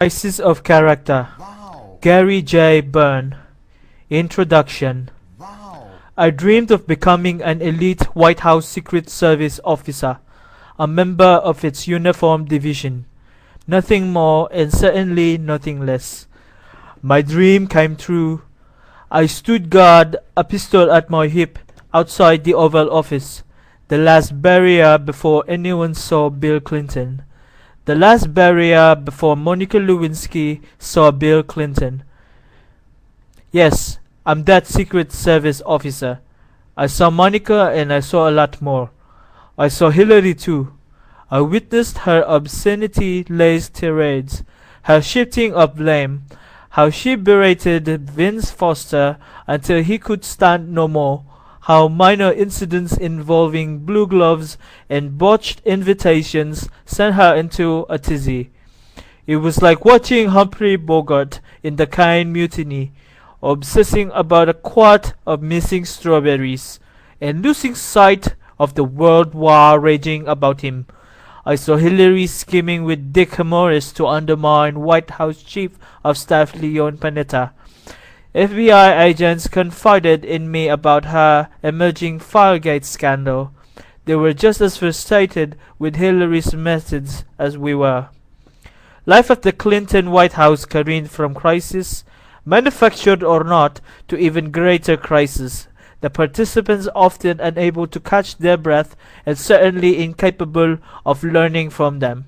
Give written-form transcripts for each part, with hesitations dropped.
Crisis of Character. Gary J. Byrne. Introduction. I dreamed of becoming an elite White House Secret Service officer, a member of its uniformed division. Nothing more and certainly nothing less. My dream came true. I stood guard, a pistol at my hip, outside the Oval Office, the last barrier before anyone saw Bill Clinton. The last barrier before Monica Lewinsky saw Bill Clinton. Yes, I'm that Secret Service officer. I saw Monica and I saw a lot more. I saw Hillary too. I witnessed her obscenity-laced tirades, her shifting of blame, how she berated Vince Foster until he could stand no more, how minor incidents involving blue gloves and botched invitations sent her into a tizzy. It was like watching Humphrey Bogart in The Kind Mutiny, obsessing about a quart of missing strawberries, and losing sight of the world war raging about him. I saw Hillary scheming with Dick Morris to undermine White House Chief of Staff Leon Panetta. FBI agents confided in me about her emerging Firegate scandal. They were just as frustrated with Hillary's methods as we were. Life at the Clinton White House careened from crisis, manufactured or not, to even greater crisis. The participants often unable to catch their breath and certainly incapable of learning from them.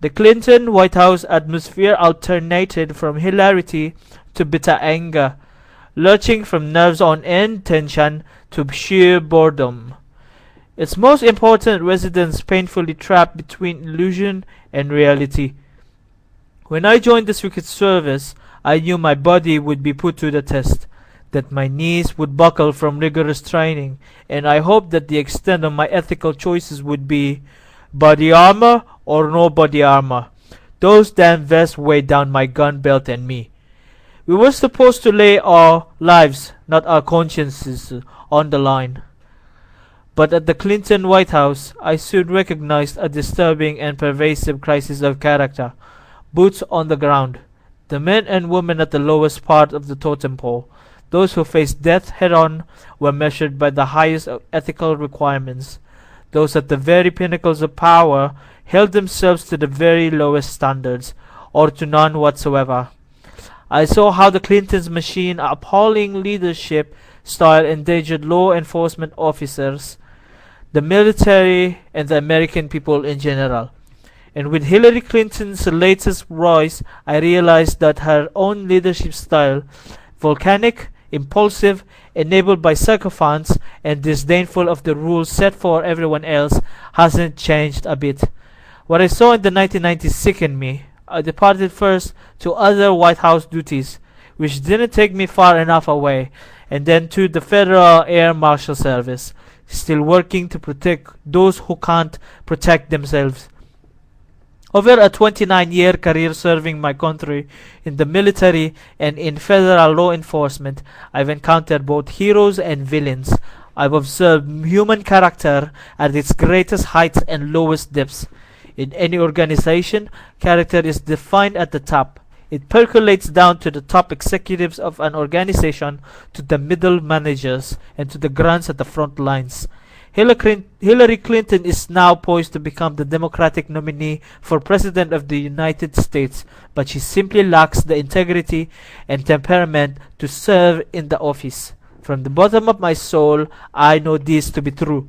The Clinton White House atmosphere alternated from hilarity to bitter anger, lurching from nerves-on-end tension to sheer boredom. Its most important residents painfully trapped between illusion and reality. When I joined the Secret Service, I knew my body would be put to the test, that my knees would buckle from rigorous training, and I hoped that the extent of my ethical choices would be body armor or no body armor. Those damn vests weighed down my gun belt and me. We were supposed to lay our lives, not our consciences, on the line. But at the Clinton White House, I soon recognized a disturbing and pervasive crisis of character. Boots on the ground. The men and women at the lowest part of the totem pole, those who faced death head-on, were measured by the highest ethical requirements. Those at the very pinnacles of power held themselves to the very lowest standards, or to none whatsoever. I saw how the Clintons' machine appalling leadership style endangered law enforcement officers, the military, and the American people in general. And with Hillary Clinton's latest rise, I realized that her own leadership style, volcanic, impulsive, enabled by sycophants, and disdainful of the rules set for everyone else, hasn't changed a bit. What I saw in the 1990s sickened me. I departed first to other White House duties, which didn't take me far enough away, and then to the Federal Air Marshal Service, still working to protect those who can't protect themselves. Over a 29-year career serving my country in the military and in federal law enforcement, I've encountered both heroes and villains. I've observed human character at its greatest heights and lowest depths. In any organization, character is defined at the top. It percolates down to the top executives of an organization, to the middle managers, and to the grunts at the front lines. Hillary Clinton is now poised to become the Democratic nominee for President of the United States, but she simply lacks the integrity and temperament to serve in the office. From the bottom of my soul, I know this to be true.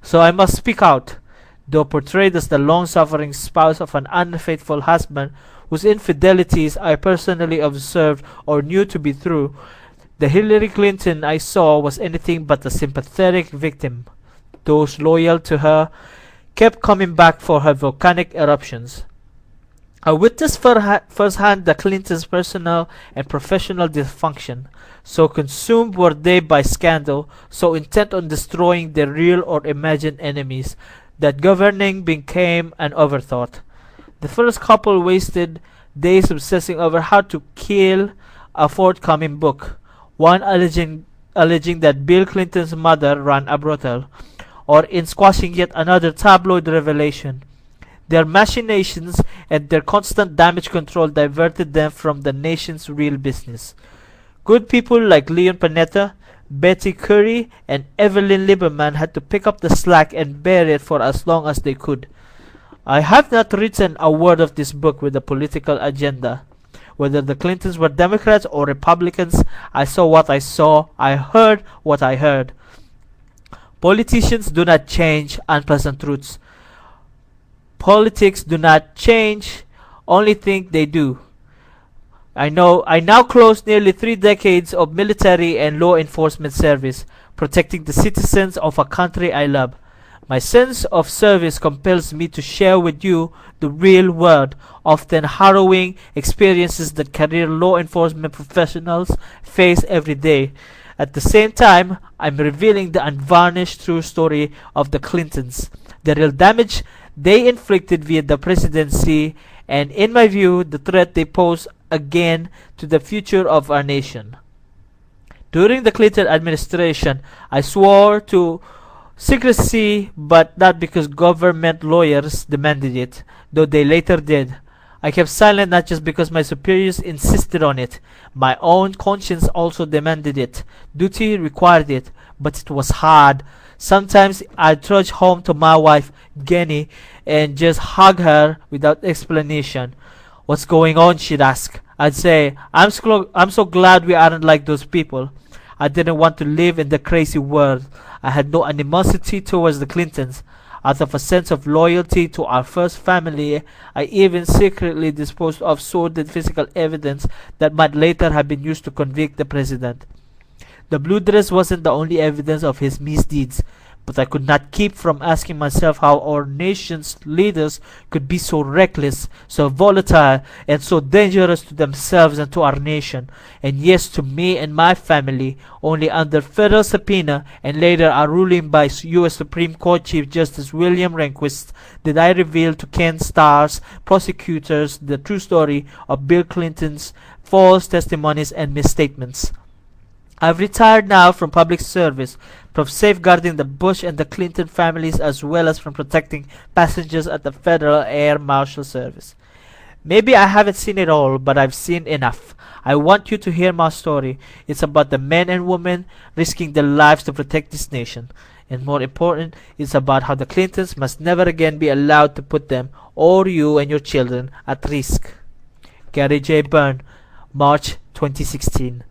So I must speak out. Though portrayed as the long-suffering spouse of an unfaithful husband whose infidelities I personally observed or knew to be true, the Hillary Clinton I saw was anything but a sympathetic victim. Those loyal to her kept coming back for her volcanic eruptions. I witnessed firsthand the Clintons' personal and professional dysfunction. So consumed were they by scandal, so intent on destroying their real or imagined enemies, that governing became an overthought. The first couple wasted days obsessing over how to kill a forthcoming book, one alleging that Bill Clinton's mother ran a brothel, or in squashing yet another tabloid revelation. Their machinations and their constant damage control diverted them from the nation's real business. Good people like Leon Panetta, Betty Curry, and Evelyn Lieberman had to pick up the slack and bear it for as long as they could. I have not written a word of this book with a political agenda. Whether the Clintons were Democrats or Republicans, I saw what I saw, I heard what I heard. Politicians do not change unpleasant truths. Politics do not change, only think they do. I now close nearly 3 decades of military and law enforcement service, protecting the citizens of a country I love. My sense of service compels me to share with you the real world, often harrowing experiences that career law enforcement professionals face every day. At the same time, I'm revealing the unvarnished true story of the Clintons, the real damage they inflicted via the presidency, and in my view, the threat they pose again to the future of our nation. During the Clinton administration, I swore to secrecy, but not because government lawyers demanded it, though they later did. I kept silent not just because my superiors insisted on it. My own conscience also demanded it. Duty required it, but it was hard. Sometimes I'd trudge home to my wife, Jenny, and just hug her without explanation. "What's going on?" she'd ask. I'd say, I'm so glad we aren't like those people." I didn't want to live in the crazy world. I had no animosity towards the Clintons. Out of a sense of loyalty to our first family, I even secretly disposed of sordid physical evidence that might later have been used to convict the president. The blue dress wasn't the only evidence of his misdeeds, but I could not keep from asking myself how our nation's leaders could be so reckless, so volatile, and so dangerous to themselves and to our nation, and yes, to me and my family. Only under federal subpoena and later a ruling by U.S. Supreme Court Chief Justice William Rehnquist did I reveal to Ken Starr's prosecutors the true story of Bill Clinton's false testimonies and misstatements. I've retired now from public service, from safeguarding the Bush and the Clinton families, as well as from protecting passengers at the Federal Air Marshal Service. Maybe I haven't seen it all, but I've seen enough. I want you to hear my story. It's about the men and women risking their lives to protect this nation. And more important, it's about how the Clintons must never again be allowed to put them, or you and your children, at risk. Gary J. Byrne, March 2016.